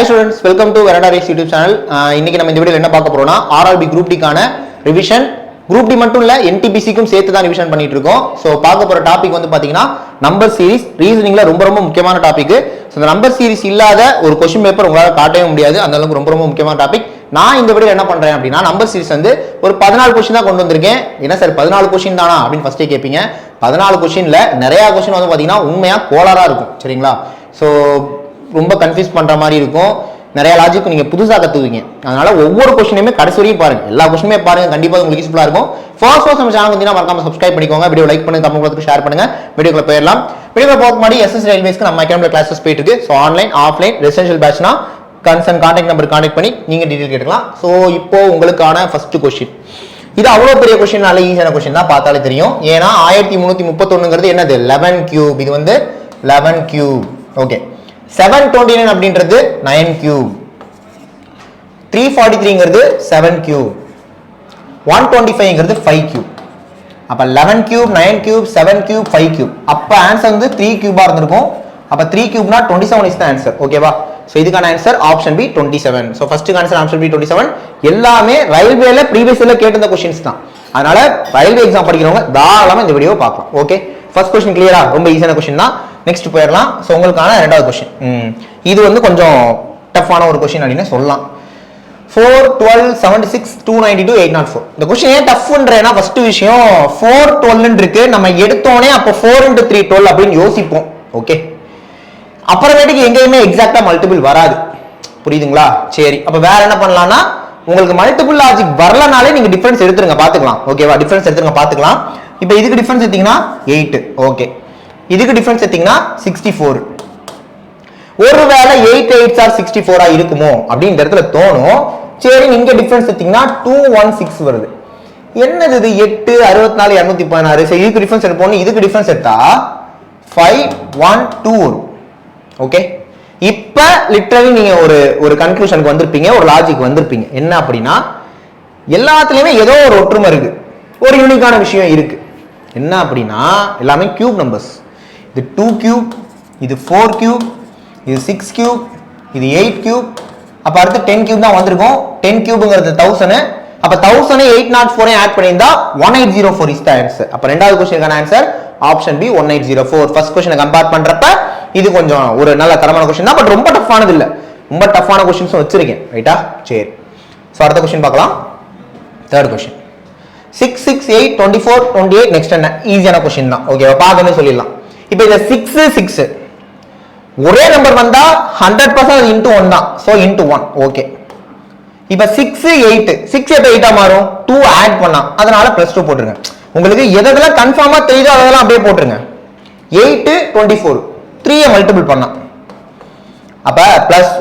Hi students, welcome to Veranda Race YouTube channel. இன்னைக்கு நம்ம இந்த வீடியோல என்ன பார்க்க போறோம்னா RRB group D கான ரிவிஷன் group D மட்டும் இல்ல NTPC க்கும் சேர்த்து தான் ரிவிஷன் பண்ணிட்டு இருக்கோம். சோ பார்க்க போற டாபிக் வந்து பாத்தீங்கன்னா நம்பர் சீரிஸ் ரீசனிங்ல ரொம்ப முக்கியமான டாபிக். சோ இந்த நம்பர் சீரிஸ் இல்லாத ஒரு क्वेश्चन பேப்பர் உங்களால காட்டவே முடியாது. அந்த அளவுக்கு ரொம்ப முக்கியமான டாபிக். நான் இந்த வீடியோல என்ன பண்றேன் அப்படினா நம்பர் சீரிஸ் வந்து ஒரு 14 क्वेश्चन தான் கொண்டு வந்திருக்கேன். என்ன சார் 14 क्वेश्चन தானா அப்படினு ஃபர்ஸ்டே கேப்பீங்க. 14 क्वेश्चनல நிறைய क्वेश्चन வந்து பாத்தீங்கன்னா உண்மையா கோளாரா இருக்கும். சரிங்களா? சோ ரொம்ப கன்ஃபியூஸ் பண்ற மாதிரி இருக்கும். நிறைய லாஜிக் நீங்க புதுசா கத்துவீங்க. அதனால ஒவ்வொரு क्वेश्चनயுமே கடைசி வரைக்கும் பாருங்க. எல்லா क्वेश्चनயுமே பாருங்க. கண்டிப்பா உங்களுக்கு யூஸ்ஃபுல்லா இருக்கும். ஃபர்ஸ்ட் நம்ம சேனல் வந்து மறக்காம சப்ஸ்கிரைப் பண்ணிக்கோங்க. வீடியோ லைக் பண்ணுங்க, கமெண்ட் கொடுத்து ஷேர் பண்ணுங்க. வீடியோக்குள்ள போயிரலாம். வீடியோக்குள்ள போக முன்னாடி SS ரயில்வேஸ்க்கு நம்ம அகாடமில கிளாसेस போயிட்டு இருக்கு. சோ ஆன்லைன், ஆஃப்லைன், ரெசிடென்ஷியல் பேட்ச்னா கன்சர்ன் கான்டாக்ட் நம்பர் கான்டாக்ட் பண்ணி நீங்க டீடைல் கேட்கலாம். சோ இப்போ உங்களுக்கான ஃபர்ஸ்ட் क्वेश्चन. இது அவ்வளவு பெரிய क्वेश्चन நல்ல ஈஸியான क्वेश्चन தான், பார்த்தாலே தெரியும். ஏனா 1331ங்கிறது என்னது 11 கியூப். இது வந்து 11 கியூப். ஓகே. 729 அப்படின்றது 9 கியூப். 343ங்கிறது 7 கியூப். 125ங்கிறது 5 கியூப். அப்ப 11 கியூப், 9 கியூப், 7 கியூப், 5 கியூப். அப்ப ஆன்சர் வந்து 3 கியூபா இருந்திருக்கும். அப்ப 3 கியூப்னா 27 இஸ் தி ஆன்சர். ஓகேவா? சோ இதுக்கான answer option B 27. So first answer option B 27. எல்லாமே ரயில்வேல ப்ரீவியஸ் இயர்ல கேட்ட क्वेश्चंस தான். அதனால ரயில்வே எக்ஸாம் படிக்கிறவங்க தாராளமா இந்த வீடியோவை பார்க்கலாம். ஓகே, ஃபர்ஸ்ட் क्वेश्चन கிளியரா? ரொம்ப ஈஸியான क्वेश्चन தான். நெக்ஸ்ட் போயிரலாம். சோ உங்களுக்கான இரண்டாவது क्वेश्चन. இது வந்து கொஞ்சம் டஃப்பான ஒரு क्वेश्चन அப்படினே சொல்லலாம். 4 12 76 292 804. இந்த क्वेश्चन ஏன் டஃப்ன்றேனா ஃபர்ஸ்ட் விஷயம் 4 12 ன்னு இருக்கு. நம்ம எடுத்தோனே அப்ப 4 * 3 12 அப்படினு யோசிப்போம். ஓகே, அப்புறமேட்டுக்கு எங்கேயுமே எக்ஸாக்ட்டா மல்டிபிள் வராது. புரியுதுங்களா? சரி, அப்ப வேற என்ன பண்ணலாம்னா உங்களுக்கு மல்டிபிள் லாஜிக் வரலனாலே நீங்க டிஃபரன்ஸ் எடுத்துருங்க, பாத்துக்கலாம். ஓகேவா? டிஃபரன்ஸ் எடுத்துருங்க, பாத்துக்கலாம். இப்போ இதுக்கு டிஃபரன்ஸ் எடுத்தீங்கன்னா 8. ஓகே, இதுக்கு டிஃபரன்ஸ் எடுத்தீங்கன்னா 64. ஒருவேளை 8 8s are 64 இருக்குமோ அப்படின்னு இந்த இடத்துல தோணும். சரி, இங்க டிஃபரன்ஸ் எடுத்தீங்கன்னா 216 வருது. என்னது இது 8 64 216. சரி, இதுக்கு டிஃபரன்ஸ் எடுப்போம். இதுக்கு டிஃபரன்ஸ் எடுத்தா 512 வரும். ஓகே, இப்ப லிட்டரலி நீங்க ஒரு கன்க்ளூஷனுக்கு வந்திருப்பீங்க, ஒரு லாஜிக் வந்திருப்பீங்க. என்ன அப்படின்னா எல்லாத்துலயுமே ஏதோ ஒரு ஒற்றுமை இருக்கு, ஒரு யூனிக்கான விஷயம் இருக்கு. என்ன அப்படின்னா எல்லாமே கியூப் நம்பர்ஸ். இது 2 கியூப், இது 4 கியூப், இது 6 கியூப், இது 8 கியூப். அப்ப அடுத்து 10 கியூப் தான் வந்திருக்கும். 10 கியூப்ங்கிறது 1000. அப்ப 1000 804 ஆட் பண்ணியிருந்தா 1804 இஸ் தி ஆன்சர். அப்ப ரெண்டாவது क्वेश्चनக்கான ஆன்சர் ஆப்ஷன் பி 1804. ஃபர்ஸ்ட் क्वेश्चனை கம்பேர் பண்றப்ப இது கொஞ்சம் ஒரு நல்ல தரமான क्वेश्चन தான், பட் ரொம்ப டஃப்பானது இல்ல. ரொம்ப டஃப்பான क्वेश्चंस வச்சிருக்கேன். ரைட்டா? சரி, சோ அடுத்த क्वेश्चन பார்க்கலாம். Third question 6 6 8 24 28. நெக்ஸ்ட் என்ன? ஈஸியான क्वेश्चन தான். ஓகேவா? பாக்கவே சொல்லிடலாம். இப்போ இந்த 6 6 ஒரே நம்பர் வந்தா 100% இன்டு 1 தான். So into 1. ஓகே, இப்போ 6 8 6 எப்ப 8 மாறும்? 2 ஆட் பண்ணா, அதனால +2 போட்டுருங்க. உங்களுக்கு எதெல்லாம் கன்ஃபார்மா தெரியுதோ அதெல்லாம் அப்படியே போட்டுருங்க. 8 24 3 மல்டிபிள் பண்ணா, அப்ப பிளஸ்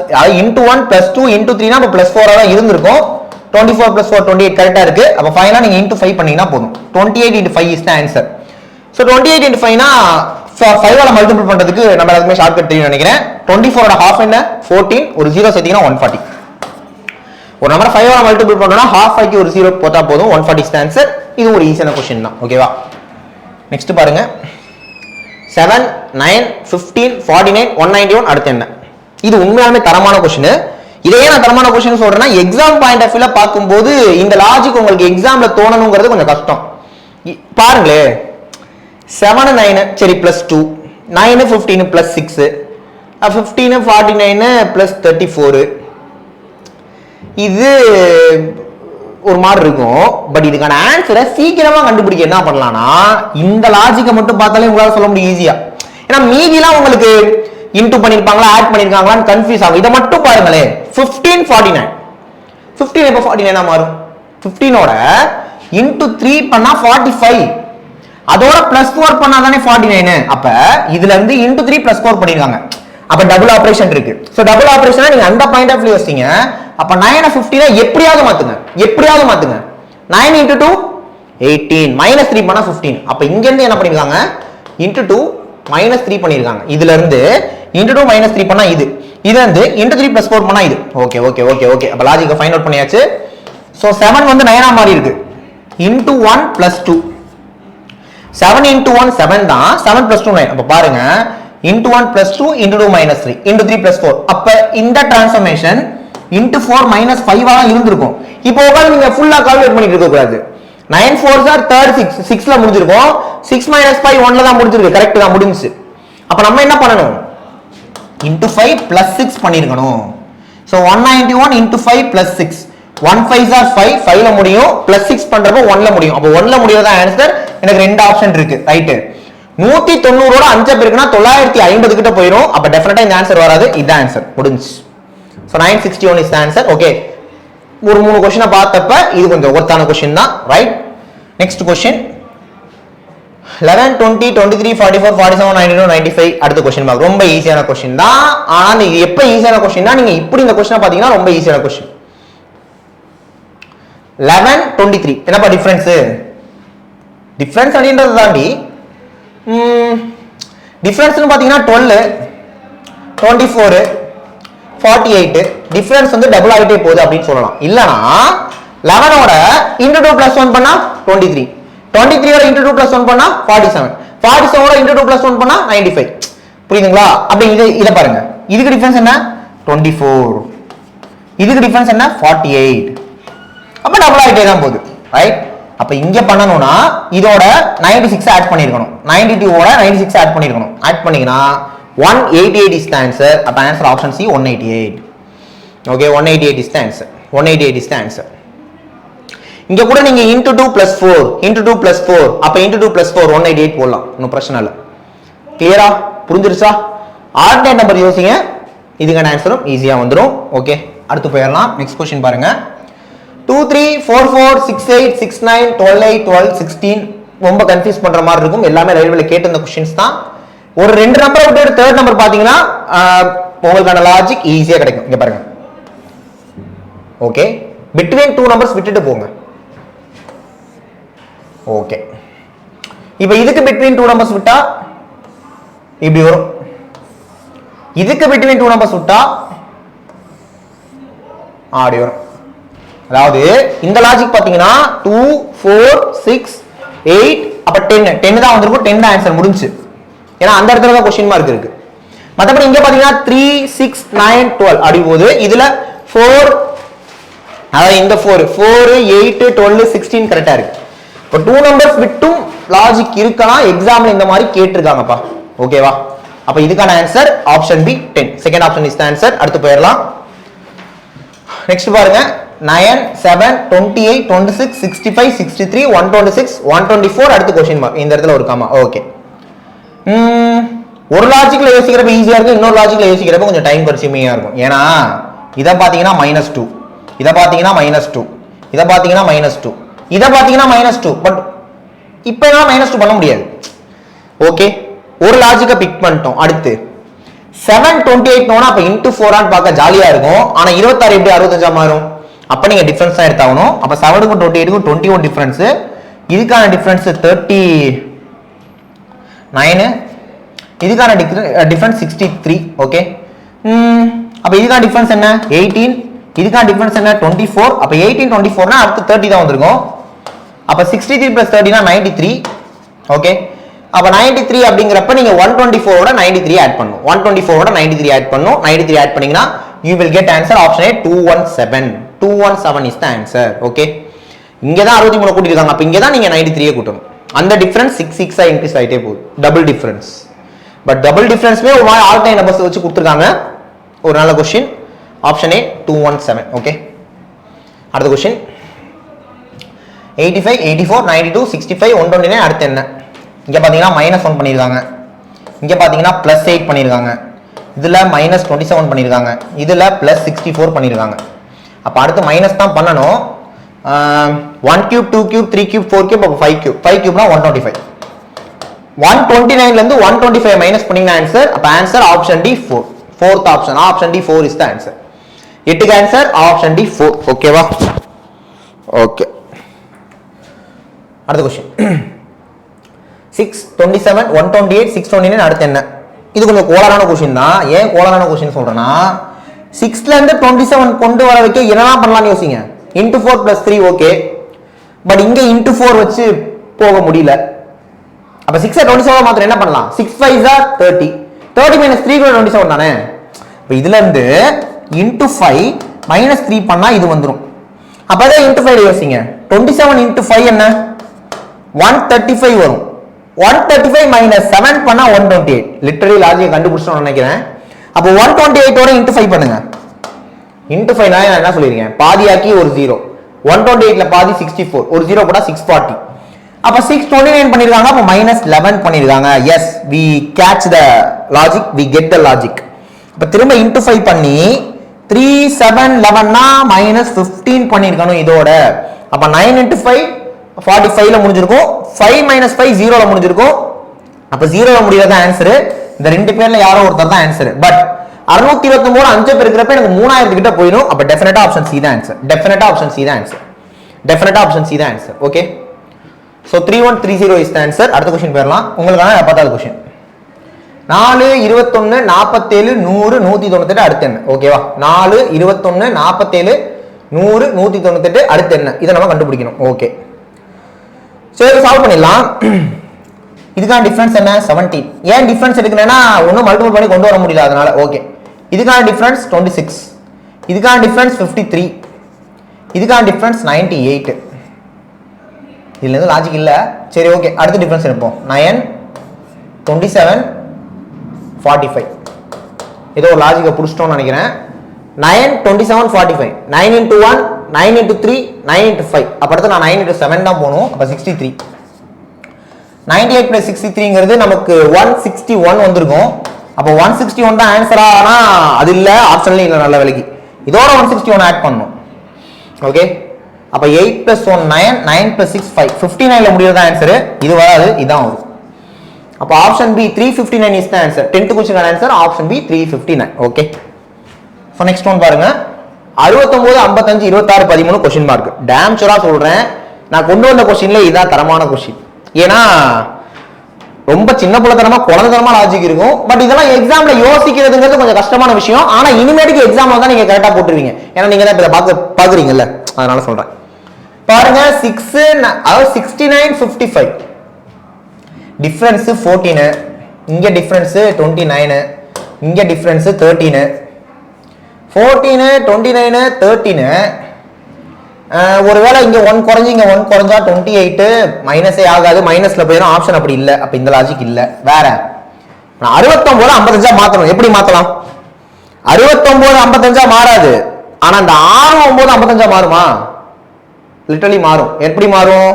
இன்டு 1 +2 இன்டு 3 னா அப்ப +4 தான் இருந்திருக்கும். 24 + 4 28 கரெக்ட்டா இருக்கு. அப்ப ஃபைனலா நீங்க இன்டு 5 பண்ணீங்கன்னா போதும். 28 * 5 இஸ் தி ஆன்சர். சோ 28 * 5 னா 5 ஆல மல்டிபிள் பண்றதுக்கு நம்ம எல்லாருமே ஷார்ட்கட் தெரியும் நினைக்கிறேன். 24 ஓட ஹாஃப் என்ன? 14. ஒரு 0 சேர்த்தீங்கன்னா 140. ஒரு நம்பர் 5 ஆல மல்டிபிள் பண்ணோம்னா ஹாஃப் ஆக்கி ஒரு 0 போட்டா போதும். 140 இஸ் தி ஆன்சர். இது ஒரு ஈஸியான क्वेश्चन தான். ஓகேவா? நெக்ஸ்ட் பாருங்க. 7 9 15 49 191. அடுத்து என்ன? இது உண்மையாலுமே தரமான क्वेश्चन. இதையே நான் தரமான क्वेश्चन சொல்றேன்னா எக்ஸாம் பாயிண்ட் ஆஃப் வியூல பாக்கும்போது இந்த லாஜிக் உங்களுக்கு எக்ஸாம்ல தோணணும்ங்கிறது கொஞ்சம் கஷ்டம். பாருங்களே, 7 9 சரி +2, 9 15 +6, 15 49 +34. இது ஒரு மாதிரி இருக்கும். பட் இதுக்கான ஆன்சரை சீக்கிரமா கண்டுபிடிக்க என்ன பண்ணலாம்னா இந்த லாஜிக்கை மட்டும் பார்த்தாலே உங்களால சொல்ல முடியும் ஈஸியா. ஏன்னா மீதிலாம் உங்களுக்கு இன்டு பண்ணிருப்பாங்களா ஆட் பண்ணிருக்காங்களான்னு கன்ஃபியூஸ் ஆகும். இதை மட்டும் பாருங்களே. 15 49 15 எப்ப 49 மாறும்? 15 ஓட இன்டு 3 பண்ணா 45, அதோட +4 பண்ணா தானே 49. அப்ப இதுல இருந்து இன்டு 3 +4 பண்ணிருக்காங்க. அப்ப டபுள் ஆபரேஷன் இருக்கு. சோ டபுள் ஆபரேஷனா நீங்க அந்த பாயிண்ட் ஆஃப் வியூ யோசிச்சீங்க. அப்ப 9 15 எப்படியாவது மாத்துங்க, எப்படியாவது மாத்துங்க. 9 * 2 18 -3 பண்ணா 15. அப்ப இங்க இருந்து என்ன பண்ணிருக்காங்க? இன்டு 2 -3 பண்ணிருக்காங்க. இதுல இருந்து இன்டு 2 -3 பண்ணா இது, இதுல இருந்து இன்டு 3 +4 பண்ணா இது. Okay okay okay okay. அப்ப லாஜிக்க ஃபைண்ட் அவுட் பண்ணியாச்சு. சோ 7 வந்து 9 ஆ மாறி இருக்கு. இன்டு 1 + 2 7 * 1 7 தான். 7 + 2 9. அப்ப பாருங்க into 1 plus 2 into 2 minus 3 into 3 plus 4. அப்ப இந்த டிரான்ஸ்ஃபர்மேஷன் into 4 minus 5 ஆ இருந்திருக்கும். இப்போ உட்கார்ந்து நீங்க ஃபுல்லா கால்குலேட் பண்ணிட்டு இருக்க கூடாது. 9 4s are 36 6ல முடிஞ்சிருக்கும். 6 minus 5 1ல தான் முடிஞ்சிருக்கு. கரெக்ட் தான் முடிஞ்சிச்சு. அப்ப நம்ம என்ன பண்ணணும்? into 5 plus 6 பண்ணிருக்கணும். So 191 into 5 plus 6. 1 5s are 5 5ல முடியும் plus 6 பண்றப்ப 1ல முடியும். அப்ப 1ல முடியறதா ஆன்சர். எனக்கு ரெண்டு ஆப்ஷன் இருக்கு. ரைட். 190 ஓட 5 பெருக்குனா 950 கிட்ட போயிடும். அப்ப டெஃபினட்டா இந்த ஆன்சர் வராது. இது ஆன்சர் முடிஞ்சு. So 961 is the answer. Okay. ஒரு மூணு क्वेश्चन பார்த்தப்ப இது கொஞ்சம் ஒர்த்தான क्वेश्चन தான். ரைட். நெக்ஸ்ட் क्वेश्चन 11 20 23 44 47 92 95 அடுத்த क्वेश्चन பார்க்க ரொம்ப ஈஸியான क्वेश्चन தான். ஆனா இது எப்ப ஈஸியான क्वेश्चनனா நீங்க இப்படி இந்த क्वेश्चन பாத்தீங்கன்னா ரொம்ப ஈஸியான क्वेश्चन. 11 23 என்னப்பா டிஃபரன்ஸ்? டிஃபரன்ஸ் அப்படின்றது தாண்டி டிஃபரன்ஸ்னு பாத்தீங்கன்னா 12 24 48 டிஃபரன்ஸ் வந்து டபுள் ஆகிட்டே போகுது அப்படின்னு சொல்லலாம். இல்லனா 11 ஓட into 2 plus 1 பண்ணா 23 23 ஓட into 2 plus 1 பண்ணா 47 47 ஓட into 2 plus 1 பண்ணா 95. புரியுதுங்களா? அப்படி இத பாருங்க. இதுக்கு டிஃபரன்ஸ் என்ன? 24. இதுக்கு டிஃபரன்ஸ் என்ன? 48. அப்ப டபுள் ஆகிட்டே தான் போகுது. ரைட். அப்ப இங்க பண்ணனும்னா இதோட 96 ஆட் பண்ணிருக்கணும். 92 ஓட 96 ஆட் பண்ணிருக்கணும். ஆட் பண்ணீங்கனா 188 is the answer. அப்ப answer option C 188. Okay, 188 is the answer. 188 is the answer. இங்க கூட நீங்க into 2 plus 4 into 2 plus 4 அப்ப into 2 plus 4 188 போடலாம். ஒண்ணும் பிரச்சனை இல்ல. கிளியரா? புரிஞ்சிருச்சா? ஆல்டர்னேட் நம்பர் யோசிங்க. இதுக்கான ஆன்சரும் ஈஸியா வந்துரும். ஓகே, அடுத்து போயிரலாம். நெக்ஸ்ட் क्वेश्चन பாருங்க. 2 3 4 4 6 8 6 9 12 8 12 16 ரொம்ப கன்ஃபியூஸ் பண்ற மாதிரி இருக்கும். எல்லாமே ரயில்வேல கேட்ட இந்த क्वेश्चंस தான். ஒரு ரெண்டு நம்பர் விட்டு தேர்ட் நம்பர் பாத்தீங்கன்னா உங்களுக்கான லாஜிக் ஈஸியா கிடைக்கும். இங்க பாருங்க. ஓகே, பிட்வீன் டூ நம்பர்ஸ் விட்டுட்டு போங்க. ஓகே, இப்போ இதுக்கு பிட்வீன் டூ நம்பர்ஸ் விட்டா இப்படி வரும். இதுக்கு பிட்வீன் டூ நம்பர்ஸ் விட்டா அப்படி வரும். அதாவது இந்த லாஜிக் பாத்தீங்கன்னா 2 4 6 8 அப்ப 10 10 தான் வந்திருக்கும். 10 தான் ஆன்சர் முடிஞ்சு. ஏன்னா அந்த இடத்துல தான் क्वेश्चन மார்க் இருக்கு. மத்தபடி இங்க பாத்தீங்கன்னா 3 6 9 12 அப்படி போகுது. இதுல 4 அதாவது இந்த 4 8 12 16 கரெக்டா இருக்கு. இப்போ டூ நம்பர்ஸ் விட்டும் லாஜிக் இருக்கலாம். எக்ஸாம்ல இந்த மாதிரி கேட்டிருக்காங்கப்பா. ஓகேவா? அப்ப இதுக்கான answer option B 10. Second option is the answer. அடுத்து போயிரலாம். நெக்ஸ்ட் பாருங்க. 9 7 28 26 65 63 126 124 அடுத்து क्वेश्चन மார்க். இந்த இடத்துல ஒரு காமா. ஓகே, ஒரு லாஜிக்ல யோசிக்கிறப்ப ஈஸியா இருக்கும். இன்னொரு லாஜிக்ல யோசிக்கிறப்ப கொஞ்சம் டைம் கன்சியூமிங்கா இருக்கும். ஏன்னா இத பாத்தீங்கன்னா -2 இத பாத்தீங்கன்னா -2 இத பாத்தீங்கன்னா -2 இத பாத்தீங்கன்னா -2 பட் இப்போ என்ன -2 பண்ண முடியாது. ஓகே, ஒரு லாஜிக்க பிக் பண்ணிட்டோம். அடுத்து 7 28 நோனா அப்ப into 4 ஆன் பார்க்க ஜாலியா இருக்கும். ஆனா 26 எப்படி 65 மாறும்? அப்ப நீங்க டிஃபரன்ஸ் தான் எடுத்தாகணும். அப்ப 7 க்கும் 28 க்கும் 21 டிஃபரன்ஸ். இதுக்கான டிஃபரன்ஸ் 39. இதுக்கான டிஃபரன்ஸ் 63. ஓகே, அப்ப இதுக்கான டிஃபரன்ஸ் என்ன? 18. இதுக்கான டிஃபரன்ஸ் என்ன? 24. அப்ப 18 24 னா அடுத்து 30 தான் வந்திருக்கும். அப்ப 63 plus 30 னா 93. ஓகே, அப்ப 93 அப்படிங்கறப்ப நீங்க 124 ஓட 93 ஆட் பண்ணனும். 124 ஓட 93 ஆட் பண்ணனும். 93 ஆட் பண்ணீங்கனா you will get answer option A 217. 217 is the answer. Okay, இங்க தான் 63 கூட்டி இருக்காங்க. அப்ப இங்க தான் நீங்க 93 கூட்டணும். அந்த டிஃபரன்ஸ் 6 6 ஆ இன்கிரீஸ் ஆயிட்டே போகுது. Double difference. பட் டபுள் டிஃபரன்ஸ்மே ஒரு மாதிரி ஆல் டைம் நம்பர்ஸ் வச்சு கொடுத்திருக்காங்க. ஒரு நல்ல क्वेश्चन. Option A 217. ஓகே, அடுத்த क्वेश्चन 85 84 92 65 129 அடுத்து என்ன? இங்க பாத்தீங்கன்னா -1 பண்ணிருக்காங்க. இங்க பாத்தீங்கன்னா +8 பண்ணிருக்காங்க. இதுல -27 பண்ணிருக்காங்க. இதுல +64 பண்ணிருக்காங்க. அப்ப அடுத்து மைனஸ் தான் பண்ணனும். 1 cube 2 cube 3 cube 4 cube அப்ப 5 cube 5 cube னா 125. 129 ல இருந்து 125 மைனஸ் பண்ணீங்கன்னா ஆன்சர். அப்ப answer option D 4. fourth option. Option D 4 is the answer. எட்டுக்கு ஆன்சர் ஆப்ஷன் டி 4. ஓகேவா? ஓகே, அடுத்த क्वेश्चन 627 128 629 அடுத்து என்ன? இது கொஞ்சம் கோளாறான क्वेश्चन தான். ஏன் கோளாறான क्वेश्चन சொல்றேன்னா 6ல இருந்து 27 கொண்டு வர வைக்க என்னலாம் பண்ணலாம்னு யோசிங்க. into 4 plus 3 ஓகே, பட் இங்க into 4 வச்சு போக முடியல. அப்ப 6 27 மாத்திரம் என்ன பண்ணலாம்? 6 5s are 30 30 minus 3 கூட 27 தானே. இப்போ இதுல இருந்து into 5 minus 3 பண்ணா இது வந்துரும். அப்பதான் into 5 யோசிங்க. 27 into 5 என்ன 135 வரும். 135 minus 7 பண்ணா 128. லிட்டரலி லாஜிக் கண்டுபிடிச்சோம்னு நினைக்கிறேன். அப்போ 128 ஓட into 5 பண்ணுங்க. into 5 நான் என்ன சொல்லிருக்கேன், பாதியாக்கி ஒரு 0. 128ல பாதி 64, ஒரு 0 போட்டா 640. அப்ப 629 பண்ணிருக்காங்க, அப்ப -11 பண்ணிருக்காங்க. Yes, we catch the logic, we get the logic. அப்ப திரும்ப into 5 பண்ணி 3 7 11 னா -15 பண்ணிருக்கணும் இதோட. அப்ப 9 into 5 45 ல முடிஞ்சிருக்கும். 5 minus 5 0 ல முடிஞ்சிருக்கும். அப்ப 0 ல முடியறது ஆன்சர். இந்த ரெண்டு பேர்ல யாரோ ஒருத்தர் தான் ஆன்சர். பட் 629 5 பேர் இருக்கிறப்ப எனக்கு 3000 கிட்ட போயிடும். அப்ப டெஃபினட்டா ஆப்ஷன் சி தான் ஆன்சர். டெஃபினட்டா ஆப்ஷன் சி தான் ஆன்சர். டெஃபினட்டா ஆப்ஷன் சி தான் answer. Okay, so 3130 is the answer. அடுத்த क्वेश्चन போயிரலாம். உங்களுக்கான 10வது क्वेश्चन. 4 21 47 100 198 அடுத்து என்ன? ஓகேவா? 4 21 47 100 198 அடுத்து என்ன? இத நம்ம கண்டுபிடிக்கணும். ஓகே, சரி சால்வ் பண்ணிடலாம். இதுக்கான டிஃபரன்ஸ் என்ன? 17. ஏன் டிஃபரன்ஸ் எடுக்கணும்னா ஒன்னும் மல்டிபிள் பண்ணி கொண்டு வர முடியல, அதனால. ஓகே, இதுக்கான டிஃபரன்ஸ் 26, இதுக்கான டிஃபரன்ஸ் 53, இதுக்கான டிஃபரன்ஸ் 98. இதுல இருந்து லாஜிக் இல்ல. சரி, ஓகே, அடுத்த டிஃபரன்ஸ் எடுப்போம். 9 27 45. ஏதோ ஒரு லாஜிக்கை புடிச்சிட்டோம்னு நினைக்கிறேன். 9 27 45. 9 into 1 9 into 3 9 into 5. அப்ப அடுத்து நான் 9 into 7 தான் போகணும். அப்ப 63. 98 plus 63ங்கிறது நமக்கு 161 வந்திருக்கும். அப்ப 161 தான் ஆன்சரா? ஆனா அது இல்ல, ஆப்ஷன்ல இல்ல. நல்ல வேலைக்கு இதோட 161 ஆட் பண்ணணும். ஓகே, அப்ப 8 plus 1 9 9 plus 6 5. 59 ல முடியறது ஆன்சர். இது வராது, இதான் வரும். அப்ப option B 359 is the answer. 10th question answer option B 359. Okay, so next one பாருங்க. 69 55 26 13 क्वेश्चन மார்க். டேம் ஷூரா சொல்றேன், நான் கொண்டு வந்த क्वेश्चनல இதான் தரமான क्वेश्चन. ஏனா ரொம்ப சின்ன புள்ளத்தனமா குழந்தைத்தனமா லாஜிக் இருக்கும். பட் இதெல்லாம் எக்ஸாம்ல யோசிக்கிறதுங்கிறது கொஞ்சம் கஷ்டமான விஷயம். ஆனா இனிமேட்டுக்கு எக்ஸாம்ல தான் நீங்க கரெக்டா போட்டுருவீங்க. ஏன்னா நீங்க தான் இத பாக்குறீங்கல்ல, அதனால சொல்றேன். பாருங்க, 6 அதாவது 69 55 டிஃபரன்ஸ் 14, இங்க டிஃபரன்ஸ் 29, இங்க டிஃபரன்ஸ் 13. 14 29 13. ஒருவேளை இங்க 1 குறைஞ்சு இங்க 1 குறைஞ்சா 28 மைனஸே ஆகாது, மைனஸ்ல போயிடும். ஆப்ஷன் அப்படி இல்ல. அப்ப இந்த லாஜிக் இல்ல. வேற 69 55 மாத்தணும். எப்படி மாத்தலாம்? 69 55 மாறாது. ஆனா அந்த 6 9 55 மாறுமா? லிட்டரலி மாறும். எப்படி மாறும்?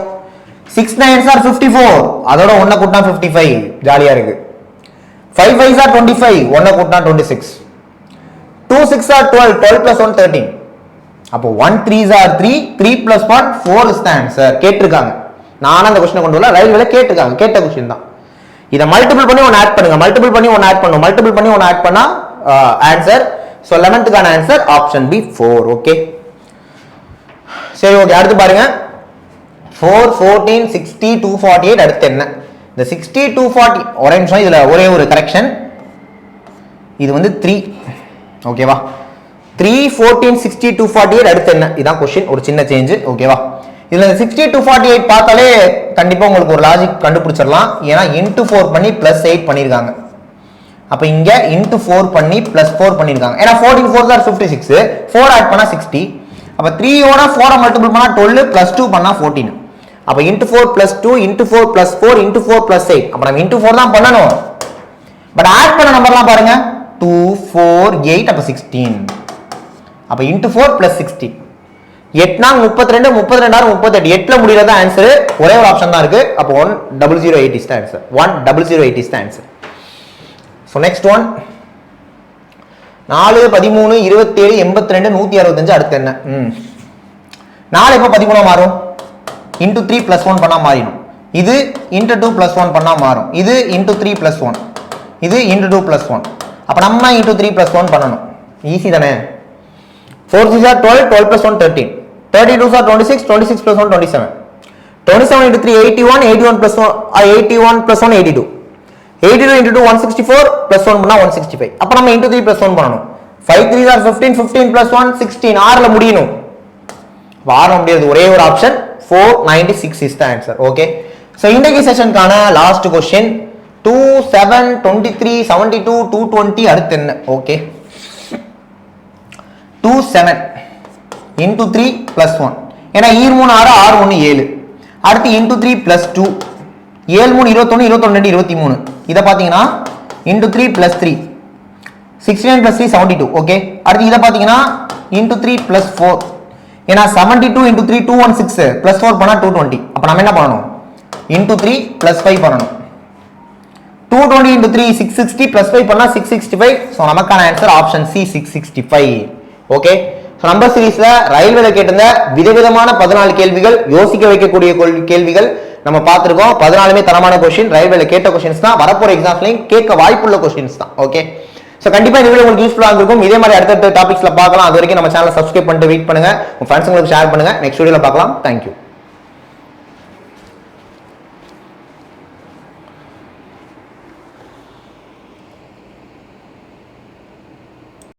6 9s are 54, அதோட 1 கூட்டினா 55. ஜாலியா இருக்கு. 5 5s are 25, 1 கூட்டினா 26. 2 6 are 12, 12 plus 1 13. அப்போ 1 3s are 3, 3 plus 1 4 is the answer. கேட்டிருக்காங்க. நானும் அந்த क्वेश्चन கொண்டு வரல, ரயில்வேல கேட்டிருக்காங்க. கேட்ட क्वेश्चन தான். இத மல்டிபிள் பண்ணி ஒன்னு ஆட் பண்ணுங்க. மல்டிபிள் பண்ணி ஒன்னு ஆட் பண்ணனும். மல்டிபிள் பண்ணி ஒன்னு ஆட் பண்ணா ஆன்சர். சோ 11th கான ஆன்சர் ஆப்ஷன் பி 4. ஓகே, சரி, ஓகே, அடுத்து பாருங்க. 4 14 60 248 அடுத்து என்ன? இந்த 60 240 ஒரே நிமிஷம், இதுல ஒரே ஒரு கரெக்ஷன். இது வந்து 3. ஓகேவா? 3 14 60 248 அடுத்து என்ன? இதான் क्वेश्चन. ஒரு சின்ன சேஞ்ச். ஓகேவா? இதுல 60 248 பார்த்தாலே கண்டிப்பா உங்களுக்கு ஒரு லாஜிக் கண்டுபிடிச்சிடலாம். ஏன்னா into 4 பண்ணி +8 பண்ணிருக்காங்க. அப்ப இங்க into 4 பண்ணி +4 பண்ணிருக்காங்க. ஏன்னா 14 4s are 56, 4 ஆட் பண்ணா 60. அப்ப 3 ஓட 4 மல்டிபிள் பண்ணா 12 +2 பண்ணா 14. அப்ப into 4 +2 into 4 +4 into 4 +8. அப்ப நம்ம into 4 தான் பண்ணணும். பட் ஆட் பண்ண நம்பர்லாம் பாருங்க. 2 4 8 அப்ப 16. அப்ப into 4 + 16. 8 நாங்க 32 32 ஆறு 38. 8ல முடியறது ஆன்சர். ஒரே ஒரு ஆப்ஷன் தான் இருக்கு. அப்ப 1008 is the answer. 1008 is the answer. So next one. 4 13 27 82 165 அடுத்து என்ன? 4 எப்ப 13 மாறும்? into 3 + 1 பண்ணா மாறிடும். இது into 2 + 1 பண்ணா மாறும். இது into 3 + 1, இது into 2 + 1. அப்ப நம்ம into 3 + 1 பண்ணனும். ஈஸி தானே. 4 6 are 12, 12 + 1 13, 32 are 26, 26 + 1 27, 27 into 3 81, 81 + 1 81 + 1 82, 82 into 2 164 + 1 பண்ணா 165. அப்ப நம்ம into 3 + 1 பண்ணனும். 5 3s are 15, 15 + 1 16. 6ல முடியணும். வார முடியாது. ஒரே ஒரு option 496 is the answer. Okay, so இன்னைக்கு செஷனுக்கான லாஸ்ட் क्वेश्चन 2 7 23 72 220 அடுத்து என்ன ஓகே 2 7 into 3 plus 1 ஏன்னா 3 6 6 1 7 அடுத்து into 3 plus 2 7 3 21 21 23 இத பாத்தீங்கன்னா into 3 plus 3 69 plus 3 72 ஓகே அடுத்து இத பாத்தீங்கன்னா into 3 plus 4 ஏன்னா 72 into 3 216 plus 4 பண்ணா 220 அப்ப நாம என்ன பண்ணனும் into 3 plus 5 பண்ணனும் 220 into 3 660 plus 5 பண்ணா 665 சோ நமக்கான answer option C 665 okay so number சீரிஸ்ல ரயில்வேல கேட்டிருந்த விதவிதமான 14 கேள்விகள் யோசிக்க வைக்கக்கூடிய கேள்விகள் நம்ம பார்த்திருக்கோம் 14மே தரமான क्वेश्चन ரயில்வேல கேட்ட क्वेश्चंस தான் வரப்போற எக்ஸாம்ஸ்லயும் கேட்க வாய்ப்புள்ள क्वेश्चंस தான் ஓகே சோ கண்டிப்பா இந்த வீடியோ உங்களுக்கு யூஸ்ஃபுல்லா இருக்கும் இதே மாதிரி அடுத்த டாபிக்ஸ்ல பார்க்கலாம் அது வரைக்கும் நம்ம சேனலை சப்ஸ்கிரைப் பண்ணிட்டு வெயிட் பண்ணுங்க உங்க ஃப்ரெண்ட்ஸ்ங்களுக்கு ஷேர் பண்ணுங்க நெக்ஸ்ட் வீடியோல பார்க்கலாம் थैंक यू